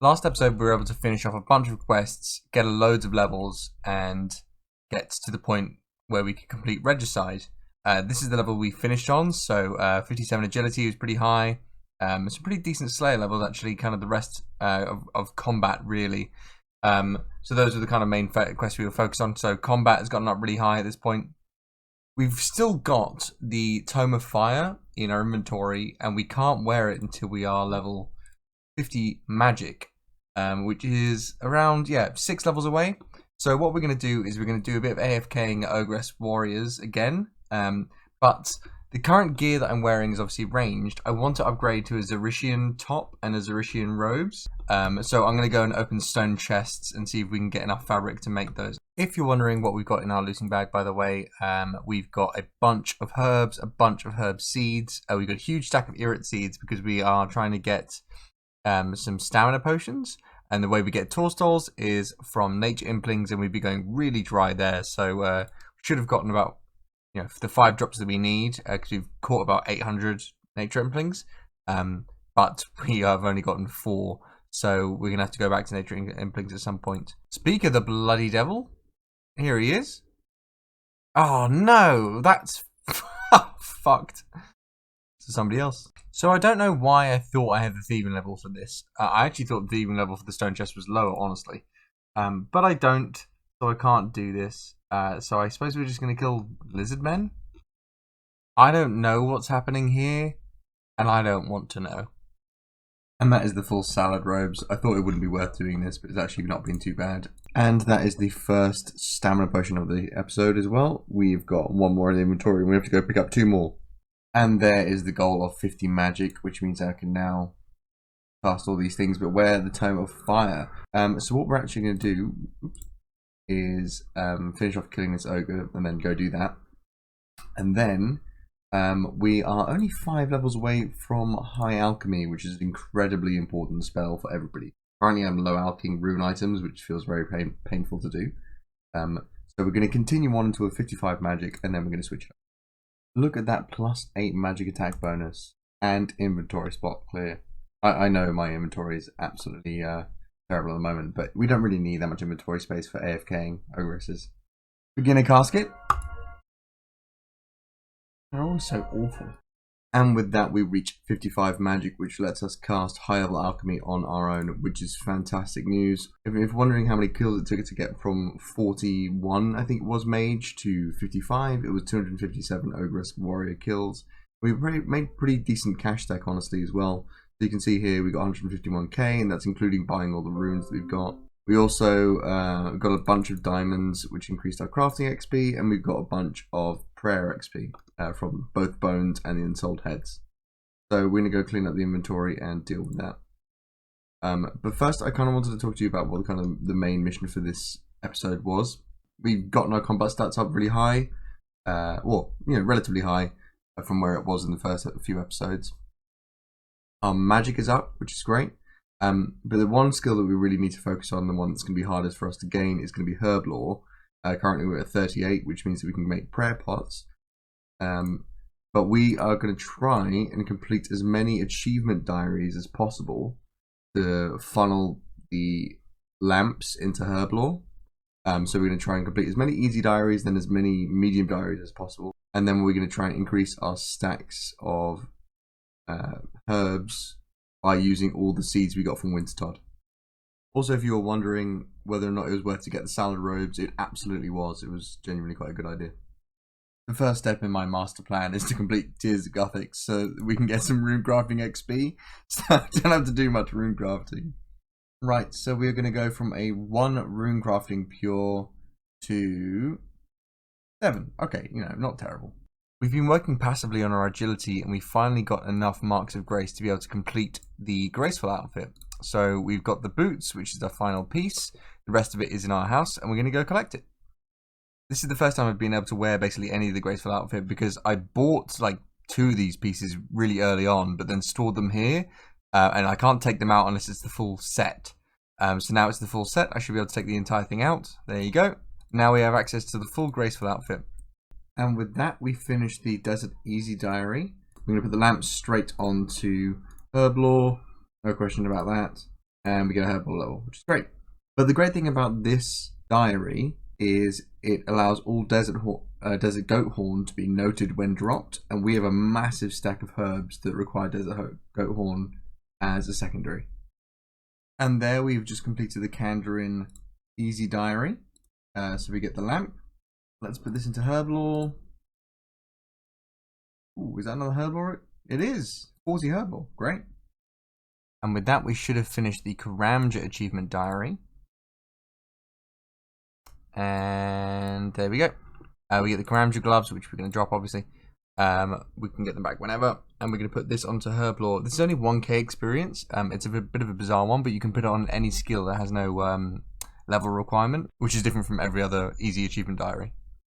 Last episode, we were able to finish off a bunch of quests, get loads of levels, and get to the point where we could complete Regicide. This is the level we finished on, so 57 agility was pretty high. It's a pretty decent Slayer levels, actually, kind of the rest of combat, really. So those are the kind of main quests we were focused on. So combat has gotten up really high at this point. We've still got the Tome of Fire in our inventory, and we can't wear it until we are level 50 magic, which is around 6 levels away. So what we're going to do is we're going to do a bit of AFKing Ogress Warriors again, but the current gear that I'm wearing is obviously ranged. I want to upgrade to a Xerician top and a Xerician robes, so I'm going to go and open stone chests and see if we can get enough fabric to make those. If you're wondering what we've got in our looting bag, by the way, we've got a bunch of herbs, a bunch of herb seeds. We've got a huge stack of Irrit seeds because we are trying to get some stamina potions, and the way we get Torstalls is from nature implings, and we'd be going really dry there, so we should have gotten about the 5 drops that we need, because we've caught about 800 nature implings, but we have only gotten 4, so we're gonna have to go back to nature implings at some point. Speak of the bloody devil, here he is. Oh no, that's fucked. To somebody else. So I don't know why I thought I had the thieving level for this. I actually thought the thieving level for the stone chest was lower, honestly. But I don't, so I can't do this. So I suppose we're just going to kill Lizardmen? I don't know what's happening here, and I don't want to know. And that is the full salad robes. I thought it wouldn't be worth doing this, but it's actually not been too bad. And that is the first stamina potion of the episode as well. We've got 1 more in the inventory, and we have to go pick up 2 more. And there is the goal of 50 magic, which means I can now cast all these things, but wear the Tome of Fire. So what we're actually going to do is finish off killing this ogre and then go do that. And then we are only 5 levels away from High Alchemy, which is an incredibly important spell for everybody. Currently I'm low alching rune items, which feels very painful to do. So we're going to continue on into a 55 magic, and then we're going to switch it up. Look at that +8 magic attack bonus and inventory spot clear. I know my inventory is absolutely terrible at the moment, but we don't really need that much inventory space for AFKing ogresses. Beginner casket. They're all so awful. And with that we reach 55 magic, which lets us cast high level alchemy on our own, which is fantastic news. If you're wondering how many kills it took to get from 41, I think it was mage, to 55, it was 257 ogress warrior kills. We made pretty decent cash stack, honestly, as well. So you can see here we got 151k, and that's including buying all the runes that we've got. We also got a bunch of diamonds, which increased our crafting XP, and we've got a bunch of prayer XP from both bones and the unsold heads. So we're going to go clean up the inventory and deal with that. But first, I kind of wanted to talk to you about what kind of the main mission for this episode was. We've gotten our combat stats up really high, relatively high from where it was in the first few episodes. Our magic is up, which is great. But the one skill that we really need to focus on, the one that's going to be hardest for us to gain, is going to be herb lore. Currently we're at 38, which means that we can make prayer pots. But we are going to try and complete as many achievement diaries as possible to funnel the lamps into herb lore. So we're going to try and complete as many easy diaries, then as many medium diaries as possible. And then we're going to try and increase our stacks of herbs by using all the seeds we got from Wintertodt. Also, if you were wondering whether or not it was worth to get the salad robes, it absolutely was. It was genuinely quite a good idea. The first step in my master plan is to complete Tears of Gothic so that we can get some rune crafting XP. So I don't have to do much rune crafting. Right, so we're going to go from a 1 rune crafting pure to 7. Okay, not terrible. We've been working passively on our agility, and we finally got enough marks of grace to be able to complete the graceful outfit. So we've got the boots, which is our final piece. The rest of it is in our house, and we're going to go collect it. This is the first time I've been able to wear basically any of the graceful outfit, because I bought like 2 of these pieces really early on, but then stored them here, and I can't take them out unless it's the full set. So now it's the full set. I should be able to take the entire thing out. There you go. Now we have access to the full graceful outfit. And with that, we finish the Desert Easy Diary. We're going to put the lamps straight onto herb lore. No question about that. and we get a herbal level, which is great. But the great thing about this diary is it allows all desert goat horn to be noted when dropped, and we have a massive stack of herbs that require desert goat horn as a secondary. And there we've just completed the Kandarin easy diary. So we get the lamp. Let's put this into herbal. Ooh, is that another herbal? It is 40 herbal. Great. And with that, we should have finished the Karamja achievement diary. And there we go. We get the Karamja gloves, which we're going to drop, obviously. We can get them back whenever. And we're going to put this onto Herblore. This is only 1k experience. It's a bit of a bizarre one, but you can put it on any skill that has no level requirement, which is different from every other easy achievement diary.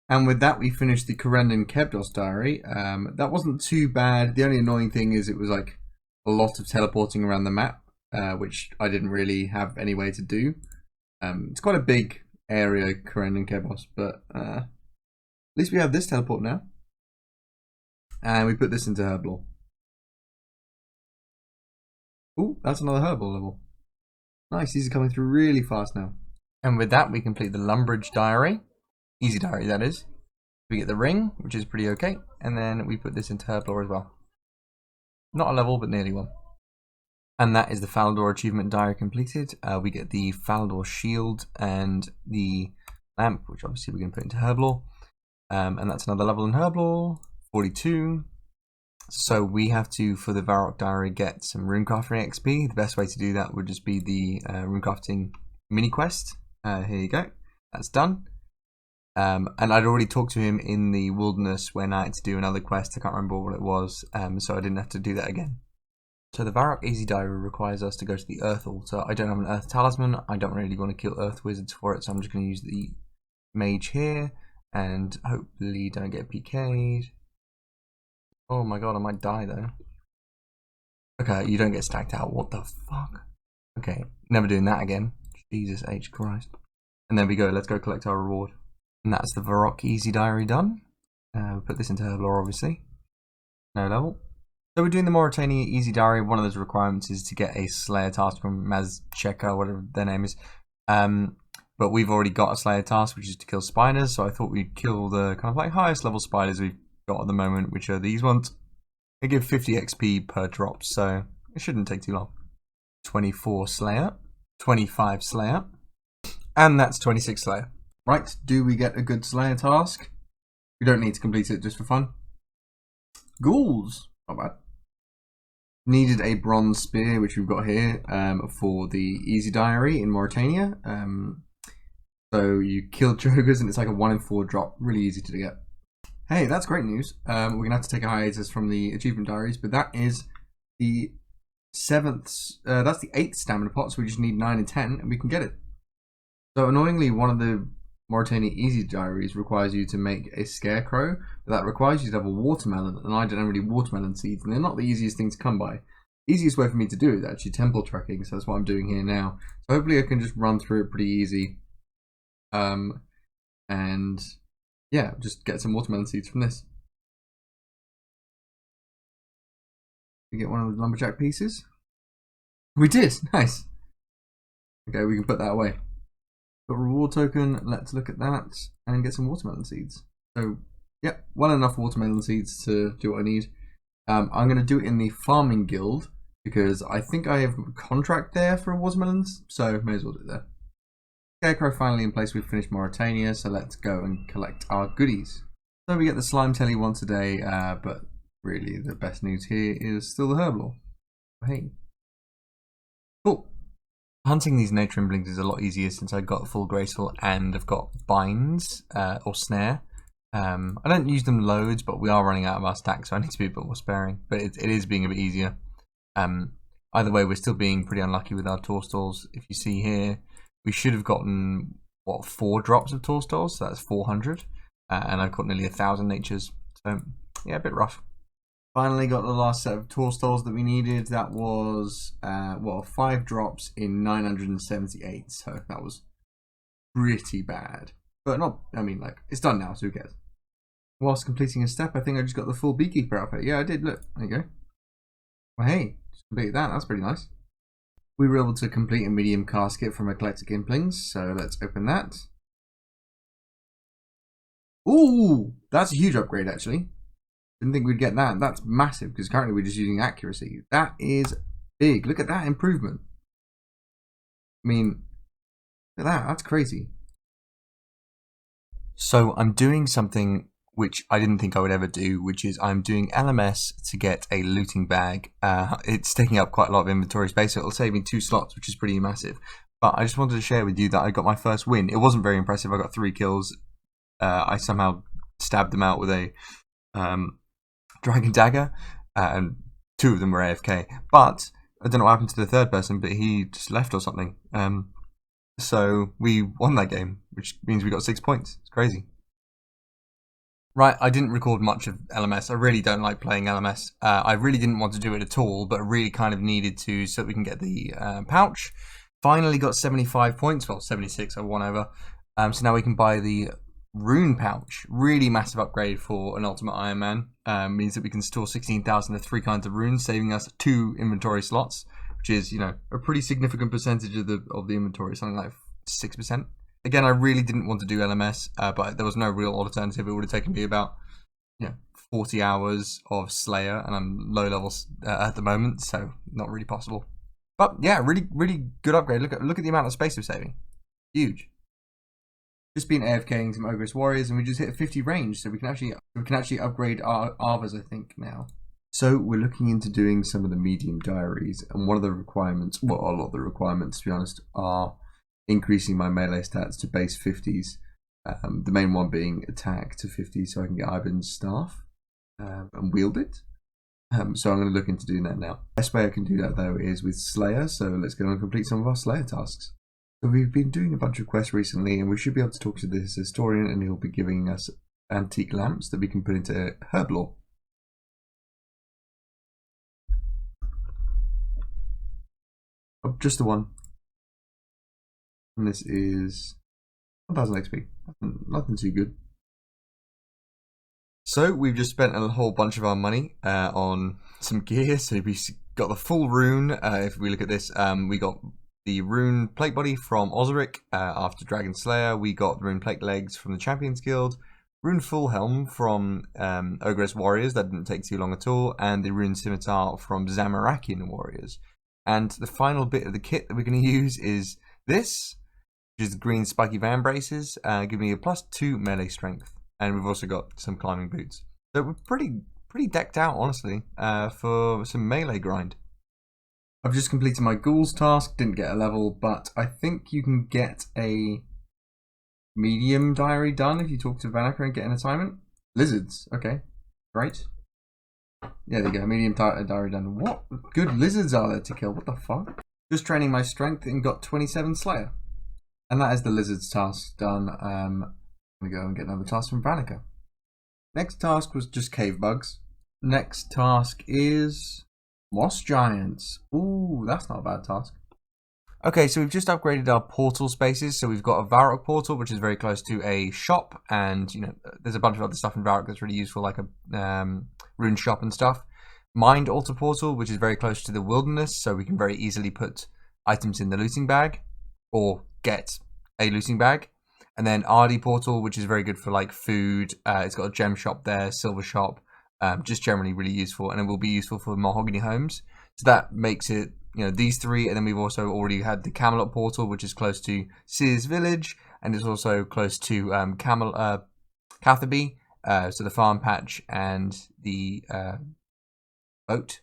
And with that, we finished the Korendon Kebdos diary. That wasn't too bad. The only annoying thing is it was like a lot of teleporting around the map, which I didn't really have any way to do. It's quite a big area, Korendon Kebdos, but at least we have this teleport now. And we put this into Herblore. Ooh, that's another Herbal level. Nice, these are coming through really fast now. And with that, we complete the Lumbridge diary. Easy diary, that is. We get the ring, which is pretty okay. And then we put this into Herblore as well. Not a level, but nearly one. And that is the Falador achievement diary completed. We get the Falador shield and the lamp, which obviously we're going to put into Herblore. And that's another level in Herblore, 42. So we have to, for the Varrock diary, get some runecrafting XP. The best way to do that would just be the runecrafting mini quest. Here you go. That's done. And I'd already talked to him in the wilderness when I had to do another quest. I can't remember what it was, so I didn't have to do that again. So the Varrock Easy Diary requires us to go to the Earth Altar. I don't have an Earth Talisman. I don't really want to kill Earth Wizards for it, so I'm just going to use the Mage here and hopefully don't get PK'd. Oh my god, I might die though. Okay, you don't get stacked out. What the fuck? Okay, never doing that again. Jesus H. Christ. And there we go. Let's go collect our reward. And that's the Varrock Easy Diary done. We'll put this into Herblore, obviously. No level. So we're doing the Mauritania Easy Diary. One of those requirements is to get a Slayer task from Mazcheka, whatever their name is. But we've already got a Slayer task, which is to kill spiders. So I thought we'd kill the kind of like highest level spiders we've got at the moment, which are these ones. They give 50 XP per drop, so it shouldn't take too long. 24 Slayer, 25 Slayer, and that's 26 Slayer. Right, do we get a good Slayer task? We don't need to complete it just for fun. Ghouls, not bad. Needed a bronze spear, which we've got here, for the Easy Diary in Mauritania. So you kill Jogers and it's like a 1 in 4 drop, really easy to get. Hey, that's great news. We're going to have to take a hiatus from the achievement diaries, but that is the 8th stamina pot, so we just need 9 and 10, and we can get it. So annoyingly, one of the Mauritania Easy Diaries requires you to make a scarecrow, but that requires you to have a watermelon, and I don't have any watermelon seeds, and they're not the easiest thing to come by. The easiest way for me to do it is actually temple trekking, so that's what I'm doing here now. So hopefully I can just run through it pretty easy. And yeah, just get some watermelon seeds from this. We get one of the lumberjack pieces. We did, nice. Okay, we can put that away. Got a reward token, let's look at that and get some watermelon seeds. So, yeah, well enough watermelon seeds to do what I need. I'm going to do it in the farming guild because I think I have a contract there for watermelons, so may as well do it there. Scarecrow finally in place, we've finished Mauritania, so let's go and collect our goodies. So we get the slime telly once a day, but really the best news here is still the Herblore. Hey. Cool. Hunting these nature imblings is a lot easier since I got full graceful and I've got binds or snare. I don't use them loads, but we are running out of our stack, so I need to be a bit more sparing. But it is being a bit easier. Either way, we're still being pretty unlucky with our Torstalls. If you see here, we should have gotten, what, 4 drops of Torstalls, so that's 400. And I've got nearly 1,000 natures, so yeah, a bit rough. Finally got the last set of Torstalls that we needed. That was, 5 drops in 978, so that was pretty bad. But not, I mean, like, it's done now, so who cares? Whilst completing a step, I think I just got the full Beekeeper outfit. Yeah, I did, look, there you go. Well, hey, just completed that, that's pretty nice. We were able to complete a medium casket from Eclectic Implings, so let's open that. Ooh, that's a huge upgrade actually. Didn't think we'd get that. That's massive because currently we're just using accuracy. That is big. Look at that improvement. I mean, look at that. That's crazy. So I'm doing something which I didn't think I would ever do, which is I'm doing LMS to get a looting bag. It's taking up quite a lot of inventory space, so it'll save me 2 slots, which is pretty massive. But I just wanted to share with you that I got my first win. It wasn't very impressive. I got 3 kills. I somehow stabbed them out with a dragon dagger, and 2 of them were AFK. But I don't know what happened to the 3rd person, but he just left or something. So we won that game, which means we got 6 points. It's crazy. Right, I didn't record much of LMS. I really don't like playing LMS. I really didn't want to do it at all, but really kind of needed to so that we can get the pouch. Finally got 75 points, well 76 I won over. So now we can buy the Rune pouch. Really massive upgrade for an Ultimate Ironman. Means that we can store 16,000 of 3 kinds of runes, saving us 2 inventory slots, which is, you know, a pretty significant percentage of the inventory, something like 6%. Again, I really didn't want to do LMS, but there was no real alternative. It would have taken me about 40 hours of Slayer, and I'm low levels at the moment, so not really possible. But yeah, really good upgrade. Look at the amount of space we're saving. Huge. Just been AFKing some Ogress Warriors, and we just hit 50 range, so we can actually upgrade our Arvas, I think, now. So we're looking into doing some of the medium diaries, and one of the requirements, well, a lot of the requirements, to be honest, are increasing my melee stats to base 50s. The main one being attack to 50, so I can get Ivan's staff and wield it. So I'm going to look into doing that now. Best way I can do that though is with Slayer, so let's go and complete some of our Slayer tasks. So we've been doing a bunch of quests recently, and we should be able to talk to this historian, and he'll be giving us antique lamps that we can put into herb lore. Oh, just the one. And this is 1000 XP. Nothing too good. So we've just spent a whole bunch of our money on some gear. So we got the full rune. If we look at this, we got the rune plate body from Osric after Dragon Slayer. We got the rune plate legs from the Champions Guild. Rune full helm from Ogress Warriors. That didn't take too long at all. And the rune scimitar from Zamorakian Warriors. And the final bit of the kit that we're going to use is this, which is the green spiky van braces, giving me a +2 melee strength, and we've also got some climbing boots. So we're pretty decked out, honestly, for some melee grind. I've just completed my ghouls task, didn't get a level, but I think you can get a medium diary done if you talk to Beserker and get an assignment. Lizards, okay, great. Yeah, there you go, medium diary done. What good lizards are there to kill? What the fuck? Just training my strength and got 27 Slayer. And that is the lizards task done. I'm going to go and get another task from Beserker. Next task was just cave bugs. Next task is moss giants. Ooh, that's not a bad task. Okay, so we've just upgraded our portal spaces. So we've got a Varrock portal, which is very close to a shop. And, you know, there's a bunch of other stuff in Varrock that's really useful, like a rune shop and stuff. Mind altar portal, which is very close to the wilderness. So we can very easily put items in the looting bag, or get a looting bag. And then RD portal, which is very good for like food. It's got a gem shop there, silver shop, just generally really useful, and it will be useful for mahogany homes. So that makes it, you know, these 3. And then we've also already had the Camelot portal, which is close to Sears Village, and it's also close to Catherby, so the farm patch and the boat.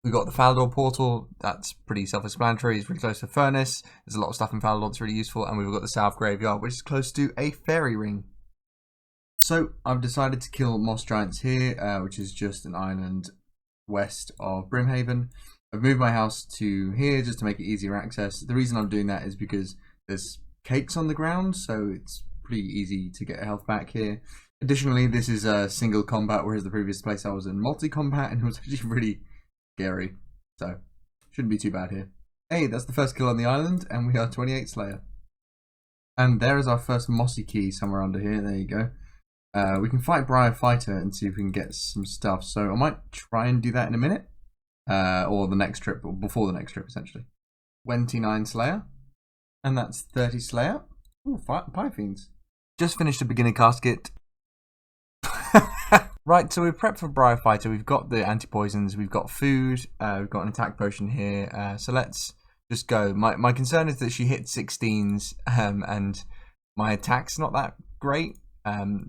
We got the Falador portal. That's pretty self-explanatory. It's really close to Furnace. There's a lot of stuff in Falador that's really useful. And we've got the South Graveyard, which is close to a fairy ring. So I've decided to kill moss giants here, which is just an island west of Brimhaven. I've moved my house to here just to make it easier access. The reason I'm doing that is because there's cakes on the ground, so it's pretty easy to get health back here. Additionally, this is a single combat, whereas the previous place I was in multi-combat, and it was actually really scary, so shouldn't be too bad here. Hey, that's the first kill on the island, and we are 28 Slayer. And there is our first mossy key somewhere under here. There you go. We can fight Briar Fighter and see if we can get some stuff. So I might try and do that in a minute. or the next trip, or before the next trip, essentially. 29 Slayer, and that's 30 Slayer. Ooh, Pie Fiends. Just finished a beginner casket. Right, so we're prepped for Briar Fighter. We've got the anti-poisons, we've got food, we've got an attack potion here. So let's just go. My concern is that she hit 16s, and my attack's not that great.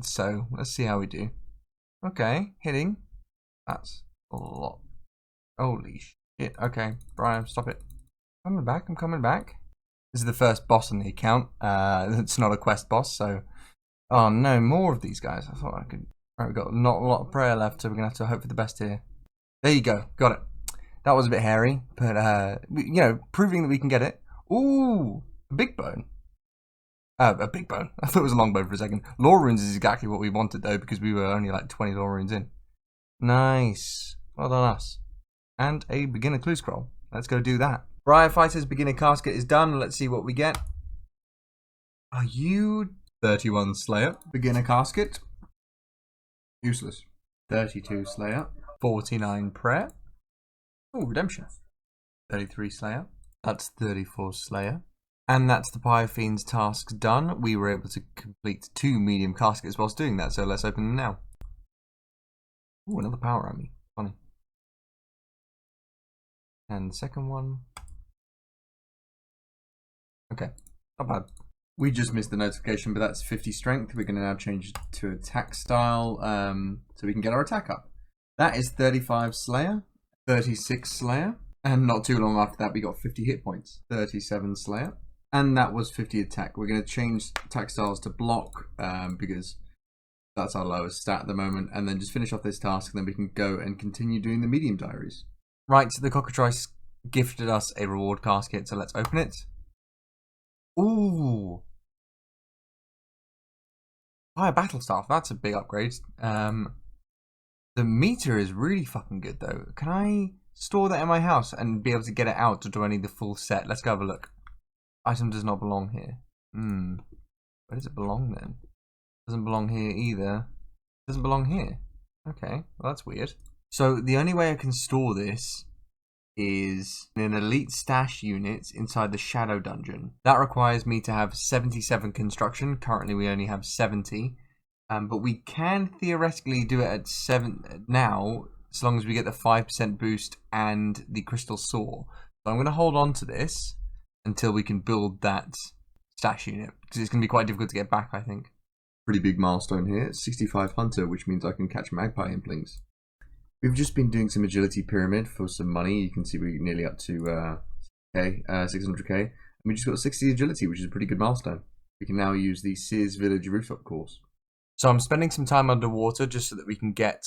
So let's see how we do. Okay, hitting. That's a lot. Holy shit. Okay, Briar, stop it. I'm coming back. This is the first boss on the account. It's not a quest boss, so... Oh no, more of these guys. I thought I could... Right, we've got not a lot of prayer left, so we're going to have to hope for the best here. There you go. Got it. That was a bit hairy, but, you know, proving that we can get it. Ooh, a big bone. A big bone. I thought it was a long bone for a second. Lore runes is exactly what we wanted, though, because we were only like 20 lore runes in. Nice. Well done, us. And a beginner clue scroll. Let's go do that. Briar Fighter's beginner casket is done. Let's see what we get. Are you 31 Slayer? Beginner casket. Useless. 32 Slayer. 49 Prayer. Oh, Redemption. 33 Slayer. That's 34 Slayer. And that's the Pie Fiend's tasks done. We were able to complete 2 medium caskets whilst doing that, so let's open them now. Ooh, another power army. Funny. And the second one. Okay, not bad. We just missed the notification, but that's 50 strength. We're going to now change it to attack style, so we can get our attack up. That is 35 Slayer, 36 Slayer, and not too long after that we got 50 hit points. 37 Slayer, and that was 50 attack. We're going to change attack styles to block, because that's our lowest stat at the moment, and then just finish off this task, and then we can go and continue doing the medium diaries. Right, so the Cockatrice gifted us a reward casket, so let's open it. Ooh. Fire Battle Staff, that's a big upgrade. The meter is really fucking good though. Can I store that in my house and be able to get it out, or do I need the full set? Let's go have a look. Item does not belong here. Where does it belong then? Doesn't belong here either. Doesn't belong here. Okay, well that's weird. So the only way I can store this is in an elite stash unit inside the Shadow Dungeon. That requires me to have 77 construction. Currently we only have 70. But we can theoretically do it at 7 now, as long as we get the 5% boost and the Crystal Saw. So I'm going to hold on to this until we can build that stash unit, because it's going to be quite difficult to get back, I think. Pretty big milestone here, 65 Hunter, which means I can catch Magpie Implings. We've just been doing some agility pyramid for some money. You can see we're nearly up to 600k. And we just got 60 agility, which is a pretty good milestone. We can now use the Sears Village rooftop course. So I'm spending some time underwater just so that we can get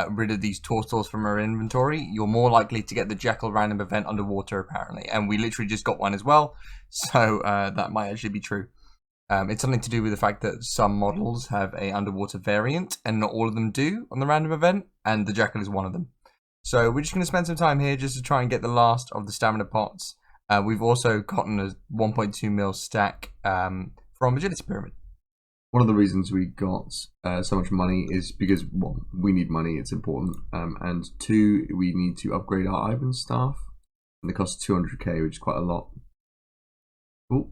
rid of these turtles from our inventory. You're more likely to get the Jekyll random event underwater, apparently. And we literally just got one as well. So that might actually be true. It's something to do with the fact that some models have a underwater variant, and not all of them do on the random event, and the Jekyll is one of them. So we're just going to spend some time here just to try and get the last of the stamina pots. We've also gotten a 1.2 mil stack from Agility Pyramid. One of the reasons we got so much money is because, well, we need money, it's important, and 2, we need to upgrade our Ivan staff, and the cost 200k, which is quite a lot. Cool.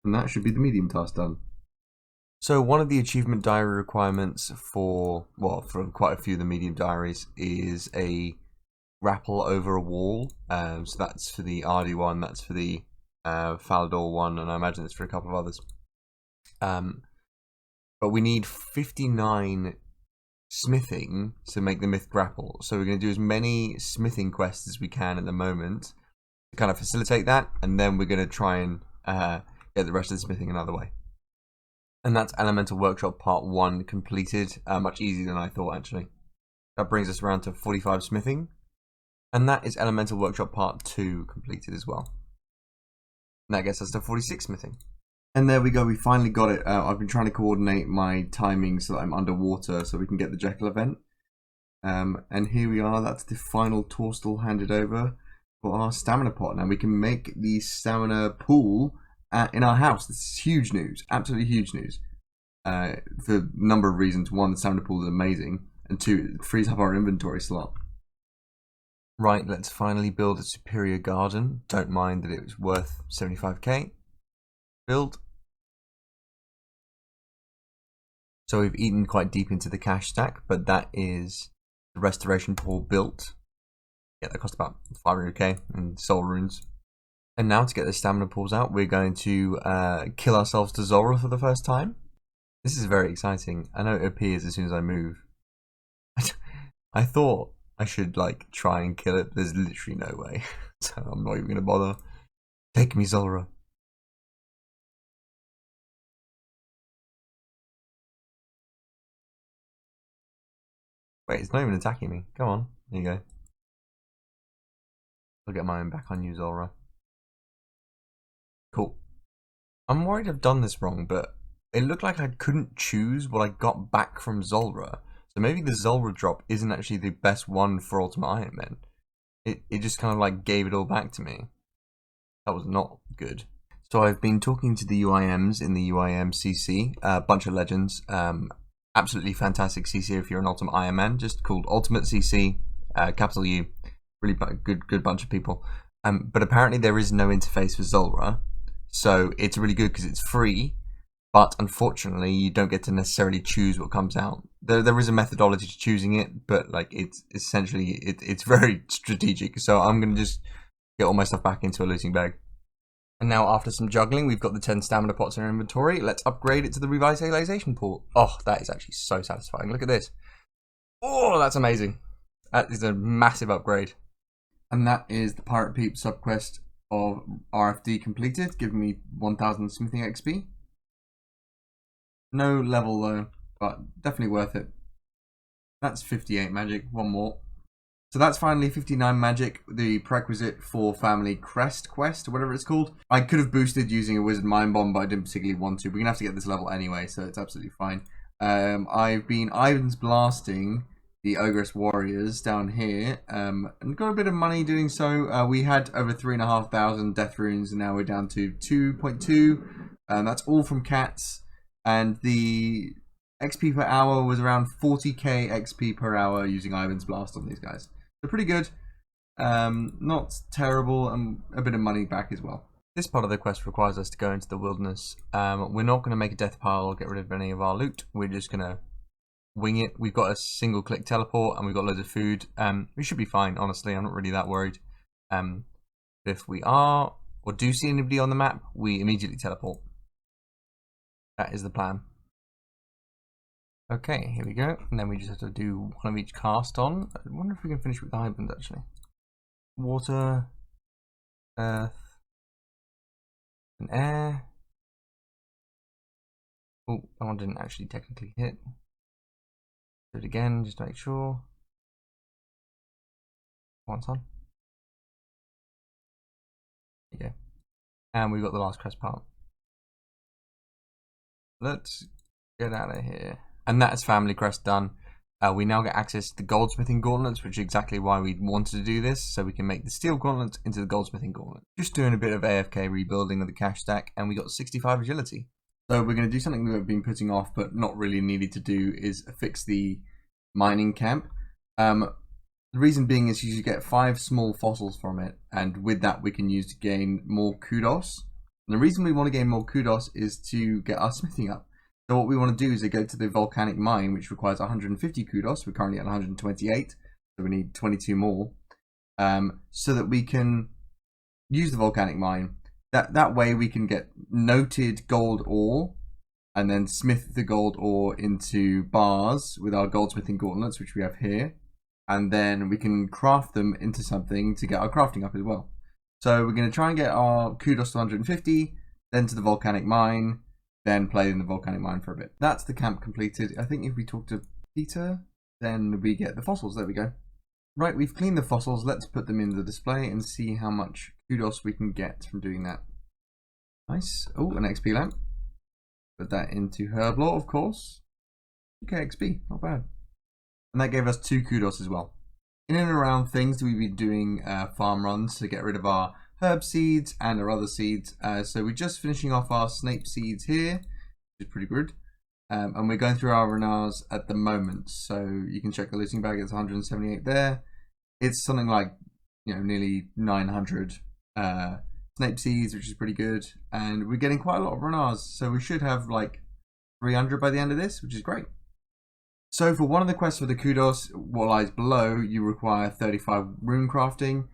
And that should be the medium task done. So one of the achievement diary requirements for quite a few of the medium diaries is a grapple over a wall. So that's for the Ardy one, that's for the Falador one, and I imagine it's for a couple of others. But we need 59 smithing to make the myth grapple. So we're going to do as many smithing quests as we can at the moment to kind of facilitate that, and then we're going to try and get the rest of the smithing another way. And that's Elemental Workshop Part 1 completed. Much easier than I thought, actually. That brings us around to 45 smithing. And that is Elemental Workshop Part 2 completed as well. And that gets us to 46 smithing. And there we go, we finally got it. I've been trying to coordinate my timing so that I'm underwater so we can get the Jekyll event. And here we are, that's the final Torstal handed over for our stamina pot. Now we can make the stamina pool in our house. This is huge news, absolutely huge news. For a number of reasons. 1, the stamina pool is amazing, and 2, it frees up our inventory slot. Right, let's finally build a superior garden. Don't mind that it was worth 75k. Build. So we've eaten quite deep into the cash stack, but that is the restoration pool built. Yeah, that cost about 500k in soul runes. And now to get the stamina pools out, we're going to kill ourselves to Zulrah for the first time. This is very exciting. I know it appears as soon as I move. I thought I should like try and kill it, but there's literally no way. So I'm not even going to bother. Take me, Zulrah. Wait, it's not even attacking me. Come on. There you go. I'll get my own back on you, Zulrah. Cool. I'm worried I've done this wrong, but it looked like I couldn't choose what I got back from Zulrah. So maybe the Zulrah drop isn't actually the best one for Ultimate Ironman. It just kind of like gave it all back to me. That was not good. So I've been talking to the UIMs in the UIM CC, a bunch of legends. Absolutely fantastic CC if you're an Ultimate Ironman, just called Ultimate CC, capital U. Really good bunch of people. But apparently there is no interface for Zulrah, so it's really good because it's free. But unfortunately, you don't get to necessarily choose what comes out. There is a methodology to choosing it, but like it's essentially it's very strategic. So I'm gonna just get all my stuff back into a looting bag. And now after some juggling, we've got the 10 stamina pots in our inventory. Let's upgrade it to the revitalization pool. Oh, that is actually so satisfying. Look at this. Oh, that's amazing. That is a massive upgrade. And that is the Pirate Peep subquest of RFD completed, giving me 1000 smithing XP. No level though, but definitely worth it. That's 58 magic, one more. So that's finally 59 magic, the prerequisite for Family Crest quest, or whatever it's called. I could have boosted using a Wizard Mind Bomb, but I didn't particularly want to. We're going to have to get this level anyway, so it's absolutely fine. I've been Ivan's blasting the Ogress Warriors down here, and got a bit of money doing so. We had over 3,500 death runes, and now we're down to 2.2. That's all from cats, and the XP per hour was around 40k XP per hour using Ivan's Blast on these guys. So pretty good, not terrible, and a bit of money back as well. This part of the quest requires us to go into the wilderness. We're not going to make a death pile or get rid of any of our loot. We're just going to wing it. We've got a single click teleport and we've got loads of food. We should be fine, honestly. I'm not really that worried. If we are or do see anybody on the map, we immediately teleport. That is the plan. Okay, here we go. And then we just have to do one of each cast on. I wonder if we can finish with the Hybrid actually. Water, earth, and air. Oh, that one didn't actually technically hit. Do it again, just to make sure. Once on. Yeah. And we've got the last crest part. Let's get out of here. And that's Family Crest done. We now get access to the goldsmithing gauntlets, which is exactly why we wanted to do this, so we can make the steel gauntlets into the goldsmithing gauntlet. Just doing a bit of AFK rebuilding of the cash stack, and we got 65 agility. So we're going to do something that we've been putting off, but not really needed to do, is fix the mining camp. The reason being is you get 5 small fossils from it, and with that we can use to gain more kudos. And the reason we want to gain more kudos is to get our smithing up. So what we want to do is go to the volcanic mine, which requires 150 kudos. We're currently at 128, so we need 22 more, so that we can use the volcanic mine. That way we can get noted gold ore, and then smith the gold ore into bars with our goldsmithing gauntlets, which we have here, and then we can craft them into something to get our crafting up as well. So we're going to try and get our kudos to 150, then to the volcanic mine, then play in the volcanic mine for a bit. That's the camp completed. I think if we talk to Peter, then we get the fossils. There we go. Right, we've cleaned the fossils. Let's put them in the display and see how much kudos we can get from doing that. Nice. Oh, an XP lamp. Put that into Herblore, of course. Okay, XP, not bad. And that gave us 2 kudos as well. In and around things, we've been doing farm runs to get rid of our herb seeds and our other seeds. So we're just finishing off our snape seeds here, which is pretty good. And we're going through our renars at the moment. So you can check the looting bag, it's 178 there. It's something like nearly 900 Snape seeds, which is pretty good. And we're getting quite a lot of Renars, so we should have like 300 by the end of this, which is great. So for one of the quests for the kudos, what lies below, you require 35 rune crafting.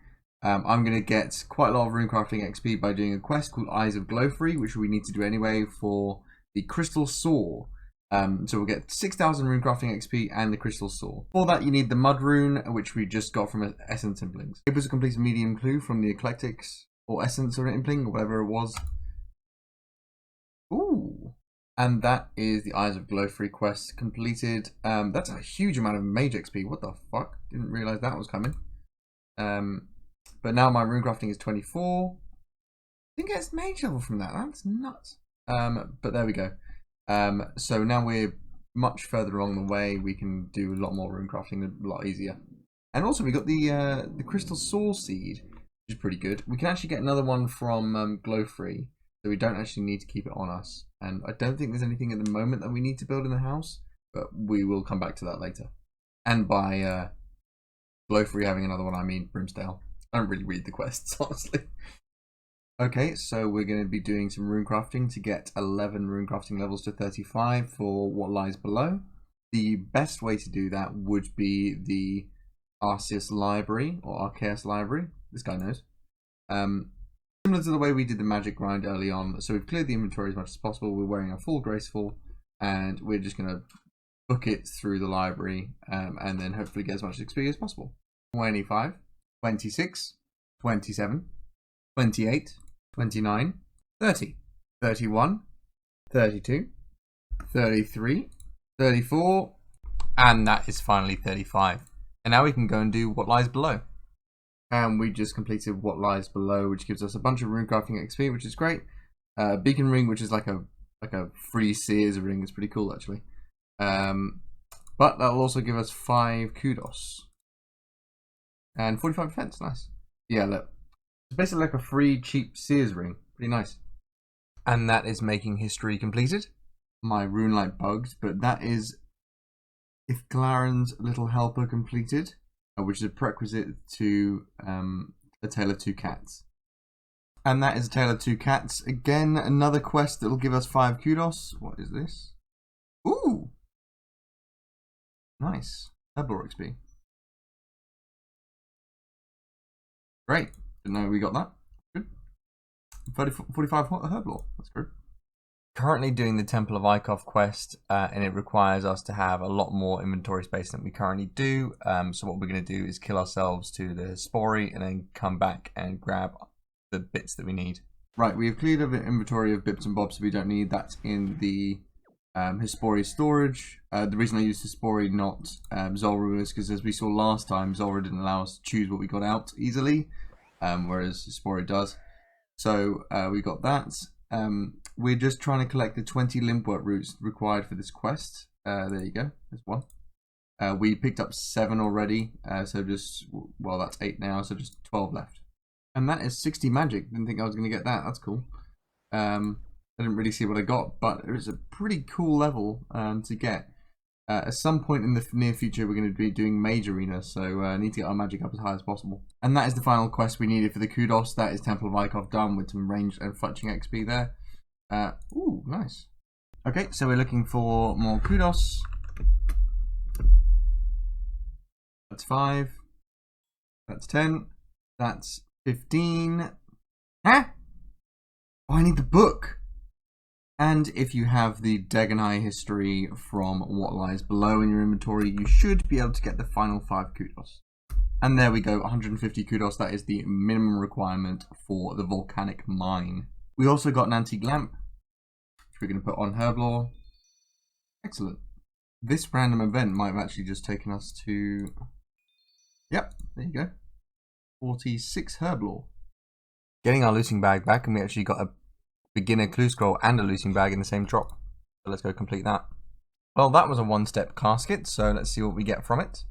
I'm going to get quite a lot of rune crafting XP by doing a quest called Eyes of Glowfree, which we need to do anyway for the Crystal Saw. So we'll get 6,000 rune crafting XP and the Crystal Saw. For that, you need the Mud Rune, which we just got from Essence Implings. Able to complete a medium clue from the Eclectics or Essence or Impling, or whatever it was. Ooh. And that is the Eyes of Glowfree quest completed. That's a huge amount of mage XP. What the fuck? Didn't realize that was coming. But now my rune crafting is 24. Didn't get mage level from that. That's nuts. But there we go. So now we're much further along the way. We can do a lot more rune crafting, a lot easier. And also we got the Crystal Saw Seed, which is pretty good. We can actually get another one from Glowfree, so we don't actually need to keep it on us. And I don't think there's anything at the moment that we need to build in the house, but we will come back to that later. And by Glowfree having another one, I mean Brimstale. I don't really read the quests, honestly. Okay, so we're going to be doing some rune crafting to get 11 rune crafting levels to 35 for what lies below. The best way to do that would be the Arceus Library, or Arceus Library. This guy knows. Similar to the way we did the magic grind early on. So we've cleared the inventory as much as possible. We're wearing a full graceful, and we're just going to book it through the library, and then hopefully get as much XP as possible. 25, 26, 27, 28, 29, 30, 31, 32, 33, 34, and that is finally 35. And now we can go and do what lies below. And we just completed what lies below, which gives us a bunch of rune crafting XP, which is great. Beacon ring, which is like a free Sears ring, is pretty cool actually. But that'll also give us 5 kudos and 45 defense. Nice. Yeah, look, it's basically like a free cheap Sears ring. Pretty nice. And that is making history completed. My rune light bugged, but that is if Glaren's Little Helper completed, which is a prerequisite to A Tale of Two Cats. And that is A Tale of Two Cats. Again, another quest that will give us 5 kudos. What is this? Ooh! Nice. Herbal XP. Great. Didn't know we got that. Good. 45 Herbal. That's good. Currently doing the Temple of Ikov quest, and it requires us to have a lot more inventory space than we currently do. So what we're going to do is kill ourselves to the Hespori and then come back and grab the bits that we need. Right, we have cleared an inventory of bits and bobs we don't need. That's in the Hespori storage. The reason I used Hespori, not Zulrah, is because as we saw last time, Zulrah didn't allow us to choose what we got out easily, whereas Hespori does. So we got that. We're just trying to collect the 20 limpwork roots required for this quest. There you go, there's one. We picked up 7 already, so just, well, that's 8 now, so just 12 left. And that is 60 magic. Didn't think I was going to get that. That's cool. I didn't really see what I got, but it was a pretty cool level to get. At some point in the near future, we're going to be doing Mage Arena, so I need to get our magic up as high as possible. And that is the final quest we needed for the kudos. That is Temple of Ikov done with some ranged and fletching XP there. Ooh, nice. Okay, so we're looking for more kudos. That's 5. That's 10. That's 15. Huh? Oh, I need the book. And if you have the Dagannoth history from what lies below in your inventory, you should be able to get the final 5 kudos. And there we go, 150 kudos. That is the minimum requirement for the volcanic mine. We also got an antique lamp, which we're going to put on Herblore. Excellent. This random event might have actually just taken us to... Yep, there you go. 46 Herblore. Getting our looting bag back, and we actually got a beginner clue scroll and a looting bag in the same drop. So let's go complete that. Well, that was a one-step casket, so let's see what we get from it.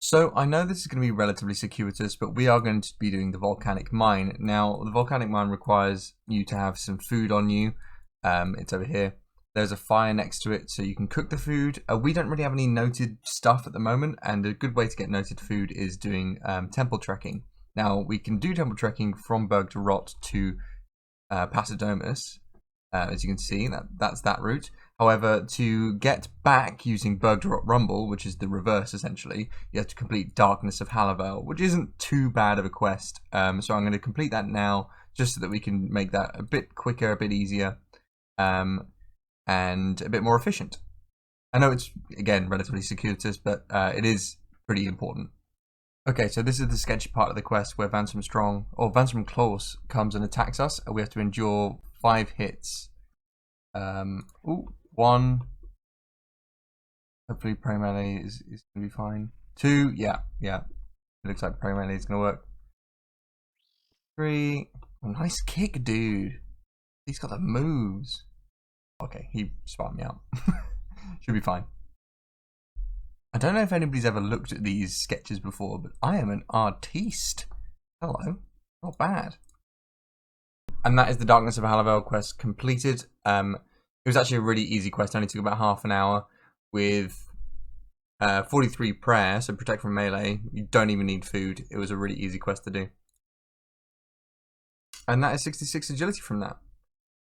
So I know this is going to be relatively circuitous, but we are going to be doing the volcanic mine. Now, the volcanic mine requires you to have some food on you. It's over here. There's a fire next to it, so you can cook the food. We don't really have any noted stuff at the moment, and a good way to get noted food is doing temple trekking. Now, we can do temple trekking from Berg to Rot to Pasidomus, as you can see, that's that route. However, to get back using Berg to Rot Rumble, which is the reverse essentially, you have to complete Darkness of Halavel, which isn't too bad of a quest. So I'm going to complete that now, just so that we can make that a bit quicker, a bit easier, and a bit more efficient. I know it's, again, relatively circuitous, but it is pretty important. Okay, so this is the sketchy part of the quest where Vansram Klaus comes and attacks us, and we have to endure 5 hits. 1. Hopefully Prey Melee is going to be fine. 2, yeah. It looks like Prey Melee is going to work. 3, oh, nice kick, dude. He's got the moves. Okay, he spot me out. Should be fine. I don't know if anybody's ever looked at these sketches before, but I am an artiste. Hello. Not bad. And that is the Darkness of Halavel quest completed. It was actually a really easy quest. It only took about half an hour with 43 prayer, so protect from melee. You don't even need food. It was a really easy quest to do. And that is 66 agility from that.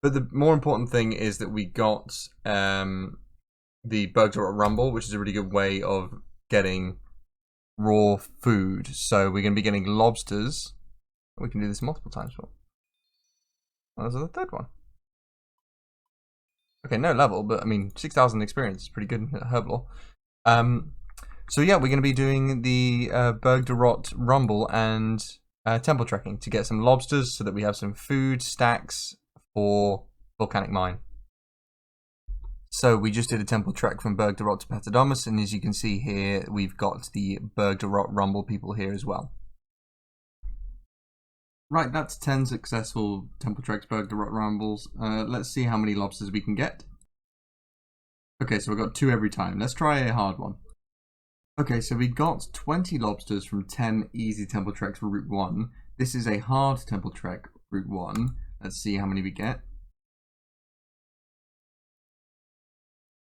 But the more important thing is that we got the Berg to Rot Rumble, which is a really good way of getting raw food. So we're going to be getting lobsters. We can do this multiple times. Oh, there's the third one. Okay, no level, but I mean, 6,000 experience is pretty good at Herblore. So yeah, we're going to be doing the Berg to Rot Rumble and temple trekking to get some lobsters so that we have some food stacks for Volcanic Mine. So we just did a temple trek from Berg to Rot to Pasidomus, and as you can see here, we've got the Berg to Rot Rumble people here as well. Right, that's 10 successful temple treks, Berg to Rot Rumbles. Let's see how many lobsters we can get. Okay, so we've got 2 every time. Let's try a hard one. Okay, so we got 20 lobsters from 10 easy temple treks for Route 1. This is a hard temple trek, Route 1. Let's see how many we get.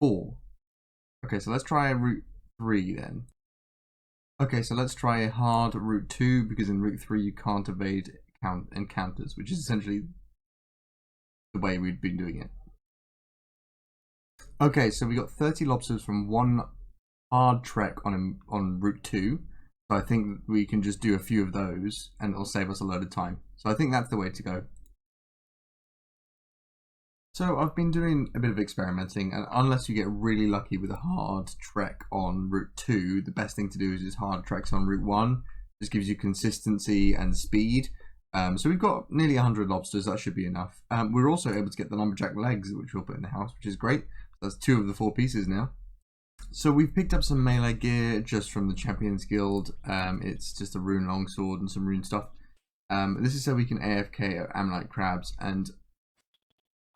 4. Okay, so let's try a Route 3 then. Okay, so let's try a hard Route 2, because in Route 3 you can't evade encounters, which is essentially the way we've been doing it. Okay, so we got 30 lobsters from 1 hard trek on Route 2. So I think we can just do a few of those, and it'll save us a load of time. So I think that's the way to go. So I've been doing a bit of experimenting, and unless you get really lucky with a hard trek on Route 2, the best thing to do is just hard treks on Route 1. This gives you consistency and speed. So we've got nearly 100 lobsters, that should be enough. We're also able to get the lumberjack legs, which we'll put in the house, which is great. That's 2 of the 4 pieces now. So we've picked up some melee gear just from the Champions Guild. It's just a rune longsword and some rune stuff. This is so we can AFK Amulet crabs, and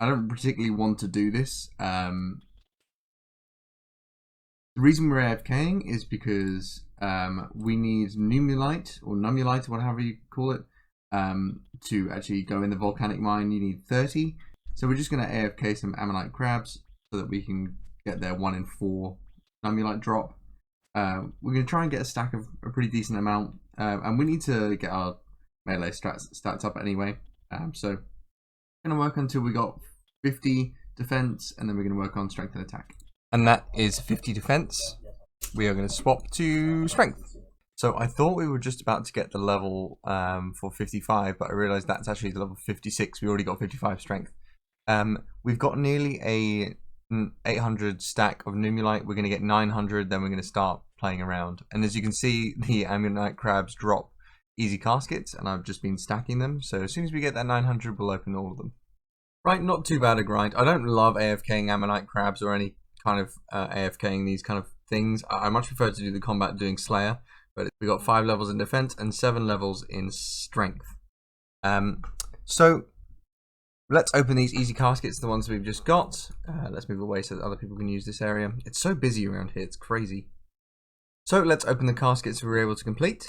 I don't particularly want to do this. The reason we're AFKing is because we need Numulite, or Numulite, or whatever you call it, to actually go in the volcanic mine. You need 30. So we're just going to AFK some Ammonite crabs so that we can get their 1 in 4 Numulite drop. We're going to try and get a stack of a pretty decent amount, and we need to get our melee stats up anyway. So we're going to work until we got 50 defense, and then we're going to work on strength and attack. And that is 50 defense. We are going to swap to strength. So I thought we were just about to get the level for 55, but I realized that's actually the level 56. We already got 55 strength. We've got nearly a 800 stack of Numulite. We're going to get 900, then we're going to start playing around. And as you can see, the Ammonite crabs drop easy caskets, and I've just been stacking them. So as soon as we get that 900, we'll open all of them. Right, not too bad a grind. I don't love AFKing Ammonite crabs or any kind of AFKing these kind of things. I much prefer to do the combat doing Slayer, but we got 5 levels in defense and 7 levels in strength. So let's open these easy caskets, the ones we've just got. Let's move away so that other people can use this area. It's so busy around here, it's crazy. So let's open the caskets we were able to complete.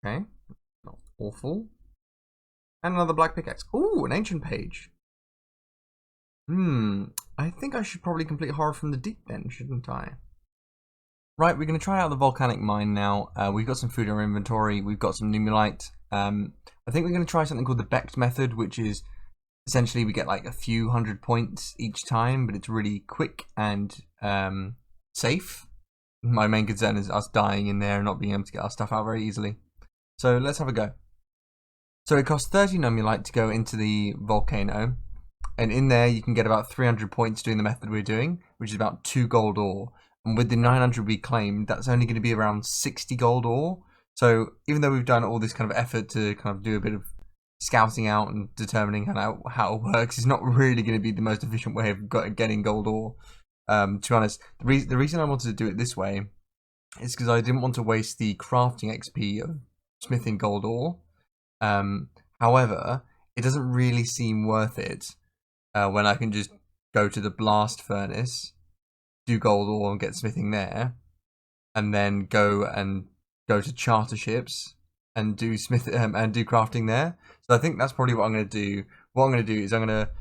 Okay, not awful. And another black pickaxe. Ooh, an ancient page. I think I should probably complete Horror from the Deep then, shouldn't I? Right, we're going to try out the volcanic mine now. We've got some food in our inventory. We've got some Numulite. I think we're going to try something called the Becked method, which is essentially we get like a few hundred points each time, but it's really quick and safe. My main concern is us dying in there and not being able to get our stuff out very easily. So let's have a go. So it costs 30 Numulite to go into the volcano. And in there you can get about 300 points doing the method we're doing, which is about 2 gold ore. And with the 900 we claimed, that's only going to be around 60 gold ore. So even though we've done all this kind of effort to kind of do a bit of scouting out and determining how it works, it's not really going to be the most efficient way of getting gold ore. To be honest, the reason I wanted to do it this way is because I didn't want to waste the crafting XP of smithing gold ore. However, it doesn't really seem worth it when I can just go to the blast furnace, do gold ore and get smithing there, and then go to charter ships and do crafting there. So I think that's probably what I'm going to do. What I'm going to do is I'm going to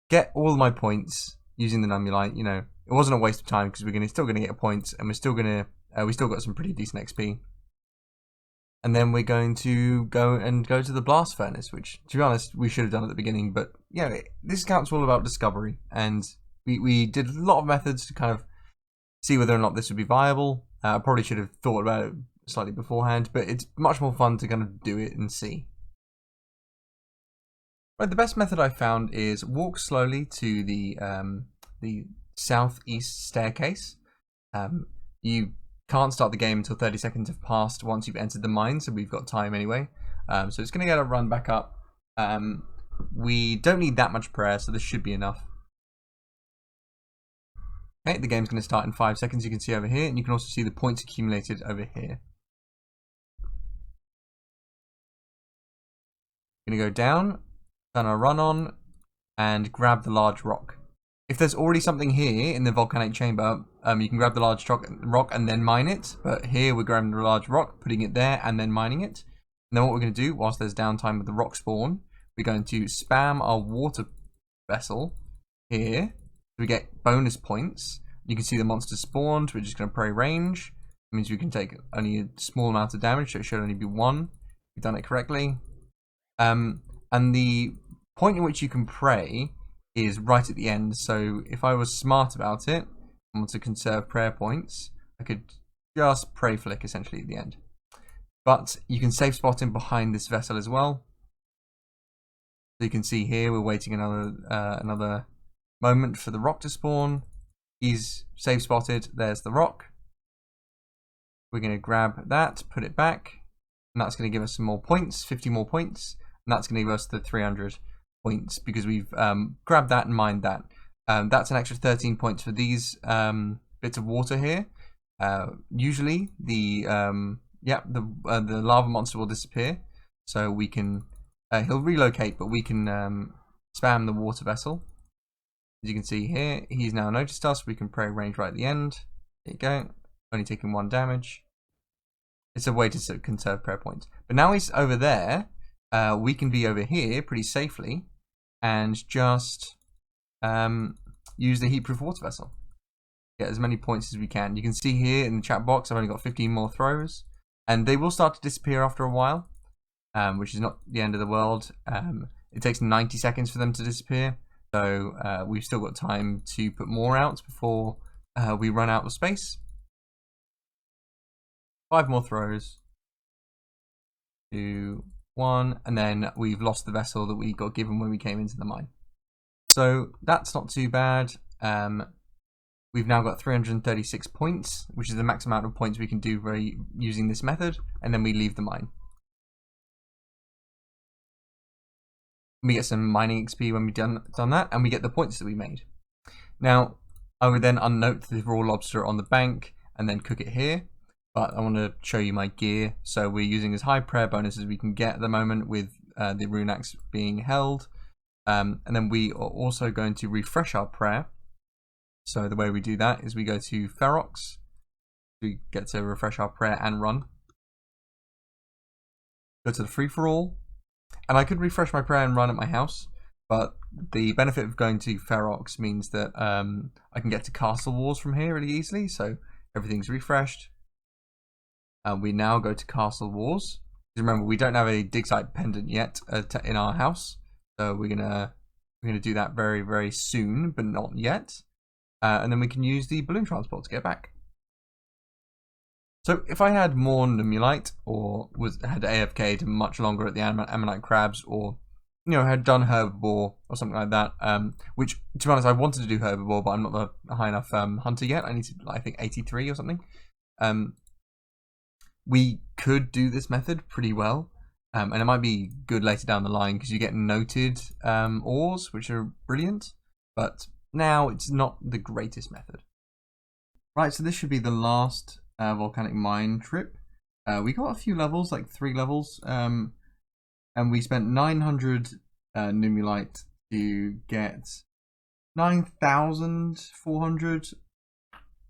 get all of my points using the Numulite. You know, it wasn't a waste of time because we're still going to get points, and we still got some pretty decent XP. And then we're going to go to the blast furnace, which, to be honest, we should have done at the beginning. But yeah, this account's all about discovery, and we did a lot of methods to kind of see whether or not this would be viable. I probably should have thought about it slightly beforehand, but it's much more fun to kind of do it and see. Right, the best method I found is walk slowly to the southeast staircase. You can't start the game until 30 seconds have passed once you've entered the mine, so we've got time anyway. So it's going to get a run back up. We don't need that much prayer, so this should be enough. Okay, the game's going to start in 5 seconds, you can see over here, and you can also see the points accumulated over here. Going to go down, turn our run on, and grab the large rock. If there's already something here in the volcanic chamber, you can grab the large rock and then mine it. But here we're grabbing the large rock, putting it there, and then mining it. And then what we're going to do, whilst there's downtime with the rock spawn, we're going to spam our water vessel here. So we get bonus points. You can see the monster spawned. We're just going to pray range. It means we can take only a small amount of damage, so it should only be 1. We've done it correctly. And the point in which you can pray is right at the end. So if I was smart about it and want to conserve prayer points, I could just pray flick essentially at the end. But you can safe spot him behind this vessel as well. So you can see here we're waiting another moment for the rock to spawn. He's safe spotted. There's the rock. We're going to grab that, put it back, and that's going to give us some more points, 50 more points, and that's going to give us the 300 points because we've grabbed that and mined that. That's an extra 13 points for these bits of water here. Usually the lava monster will disappear, so we can he'll relocate, but we can spam the water vessel. As you can see here, he's now noticed us. We can pray range right at the end. There you go. Only taking 1 damage. It's a way to conserve prayer points. But now he's over there. We can be over here pretty safely and just use the heat-proof water vessel. Get as many points as we can. You can see here in the chat box, I've only got 15 more throws. And they will start to disappear after a while, which is not the end of the world. It takes 90 seconds for them to disappear. So we've still got time to put more out before we run out of space. 5 more throws. 2, 1, and then we've lost the vessel that we got given when we came into the mine. So that's not too bad. We've now got 336 points, which is the max amount of points we can do using this method, and then we leave the mine. We get some mining XP when we've done that, and we get the points that we made. Now, I would then unnote the raw lobster on the bank and then cook it here. But I want to show you my gear. So we're using as high prayer bonus as we can get at the moment with the rune axe being held. And then we are also going to refresh our prayer. So the way we do that is we go to Ferox. We get to refresh our prayer and run. Go to the free-for-all. And I could refresh my prayer and run at my house. but the benefit of going to Ferox means that I can get to Castle Wars from here really easily, so everything's refreshed. We now go to Castle Wars. Remember, we don't have a dig site pendant yet in our house, so we're gonna do that very, very soon, but not yet. And then we can use the balloon transport to get back. So if I had more Numulite, or had AFK'd much longer at the Ammonite Crabs, or had done Herbivore or something like that, which, to be honest, I wanted to do Herbivore, but I'm not a high enough hunter yet. I need to, I think, 83 or something. We could do this method pretty well, and it might be good later down the line because you get noted ores, which are brilliant, but now it's not the greatest method. Right, so this should be the last volcanic mine trip. We got a few levels, like 3 levels, and we spent 900 Numulite to get 9,400.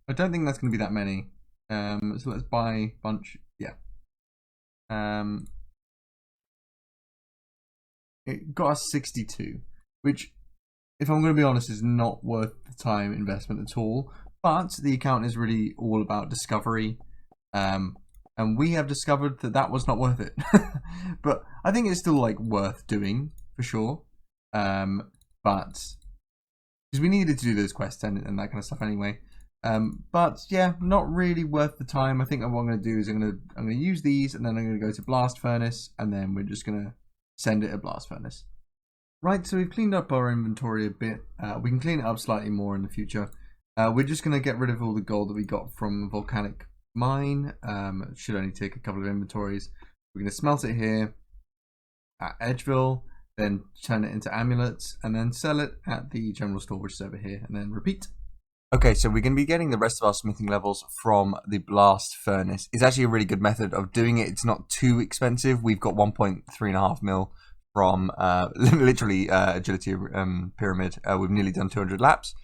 I don't think that's going to be that many. So let's buy a bunch. Yeah. It got us 62, which, if I'm going to be honest, is not worth the time investment at all. But the account is really all about discovery, and we have discovered that that was not worth it. But I think it's still worth doing for sure. But because we needed to do those quests and that kind of stuff anyway. But yeah, not really worth the time. I think what I'm going to do is I'm going to use these, and then I'm going to go to Blast Furnace, and then we're just going to send it a Blast Furnace. Right, so we've cleaned up our inventory a bit. We can clean it up slightly more in the future. We're just going to get rid of all the gold that we got from Volcanic Mine. It should only take a couple of inventories. We're going to smelt it here at Edgeville, then turn it into amulets, and then sell it at the general store, which is over here, and then repeat. Okay, so we're going to be getting the rest of our smithing levels from the Blast Furnace. It's actually a really good method of doing it. It's not too expensive. We've got 1.35 mil from literally Agility Pyramid. We've nearly done 200 laps.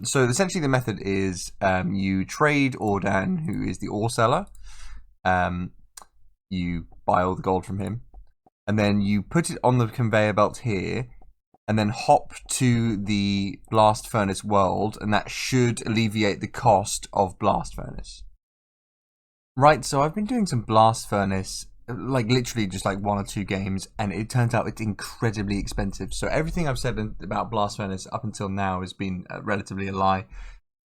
So essentially the method is you trade Ordan, who is the ore seller. You buy all the gold from him. And then you put it on the conveyor belt here, and then hop to the Blast Furnace world, and that should alleviate the cost of Blast Furnace. Right, so I've been doing some Blast Furnace, literally just 1 or 2 games, and it turns out it's incredibly expensive. So everything I've said about Blast Furnace up until now has been relatively a lie.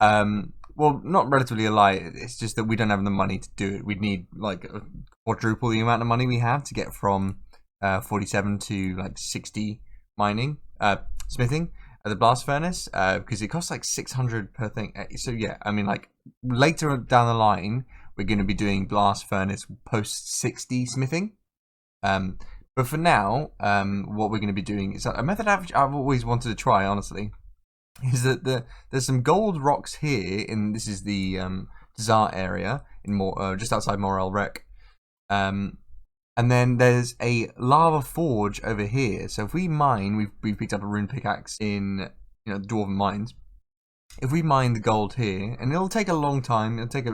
Well, not relatively a lie, it's just that we don't have the money to do it. We'd need quadruple the amount of money we have to get from 47 to 60 mining, smithing at the Blast Furnace, because it costs 600 per thing. So yeah, I mean, later down the line, we're going to be doing Blast Furnace post 60 smithing. But for now, what we're going to be doing is a method I've always wanted to try, honestly, is that there's some gold rocks here, this is the Tsar area, in just outside Morel Wreck. And then there's a lava forge over here. So if we mine, we've picked up a rune pickaxe in the Dwarven mines. If we mine the gold here, and it'll take a long time, it'll take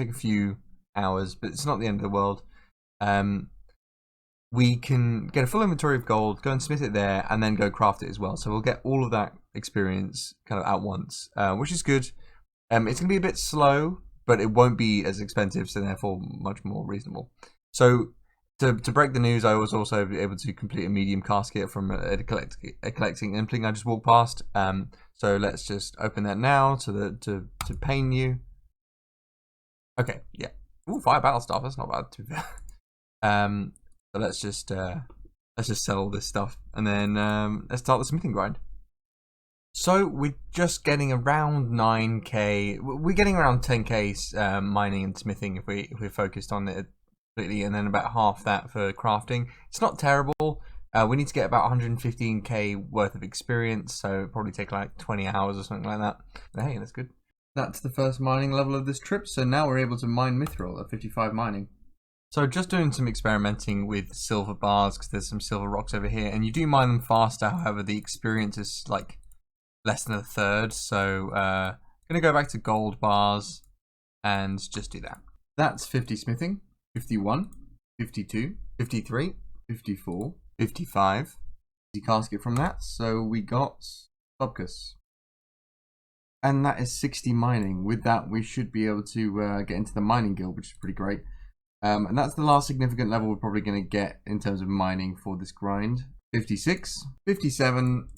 a few hours, but it's not the end of the world. We can get a full inventory of gold, go and smith it there, and then go craft it as well. So we'll get all of that experience kind of at once, which is good. It's gonna be a bit slow, but it won't be as expensive, so therefore much more reasonable. So to break the news, I was also able to complete a medium casket from a collecting impling I just walked past. So let's just open that now to pain you. Okay, yeah. Ooh, 5 battle staff. That's not bad. So let's just sell all this stuff, and then let's start the smithing grind. So we're just getting around 9k. We're getting around 10k mining and smithing if we're focused on it completely, and then about half that for crafting. It's not terrible. We need to get about 115k worth of experience, so it'll probably take 20 hours or something like that. But hey, that's good. That's the first mining level of this trip, so now we're able to mine mithril at 55 mining. So just doing some experimenting with silver bars, because there's some silver rocks over here, and you do mine them faster, however the experience is less than a third, so gonna go back to gold bars and just do that. That's 50 smithing, 51, 52, 53, 54, 55, casket from that. So we got Phobos. And that is 60 mining. With that, we should be able to get into the mining guild, which is pretty great. And that's the last significant level we're probably going to get in terms of mining for this grind. 56, 57,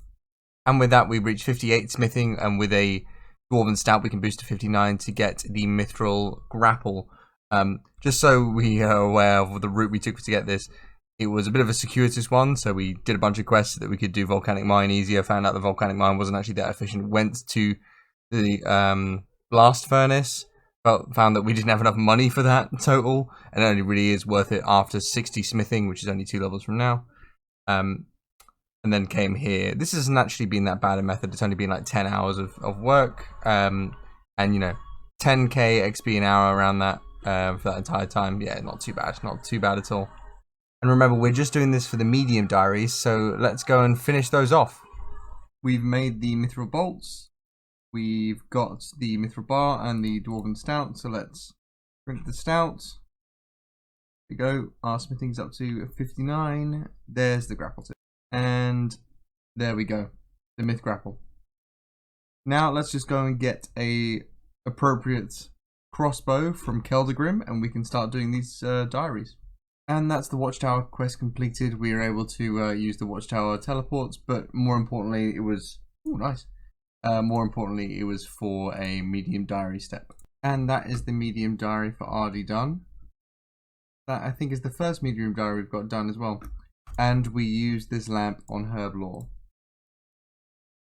and with that we reach 58 smithing, and with a Dwarven Stout we can boost to 59 to get the Mithril Grapple. Just so we are aware of the route we took to get this, it was a bit of a circuitous one, so we did a bunch of quests so that we could do Volcanic Mine easier, found out the Volcanic Mine wasn't actually that efficient, went to the Blast Furnace, found that we didn't have enough money for that total, and it only really is worth it after 60 smithing, which is only 2 levels from now. And then came here. This hasn't actually been that bad a method. It's only been like 10 hours of work, and you know, 10k XP an hour around that for that entire time. Yeah, not too bad. Not too bad at all. And remember, we're just doing this for the medium diaries, so let's go and finish those off. We've made the Mithril Bolts. We've got the Mithril Bar and the Dwarven Stout, so let's drink the Stout. There we go. Our smithing's up to 59. There's the grapple tip. And there we go. The Myth Grapple. Now let's just go and get a appropriate crossbow from Keldagrim, and we can start doing these diaries. And that's the Watchtower quest completed. We were able to use the Watchtower teleports, but more importantly, it was... Oh, nice. More importantly, it was for a medium diary step. And that is the medium diary for Ardy done. That, I think, is the first medium diary we've got done as well. And we used this lamp on Herblore.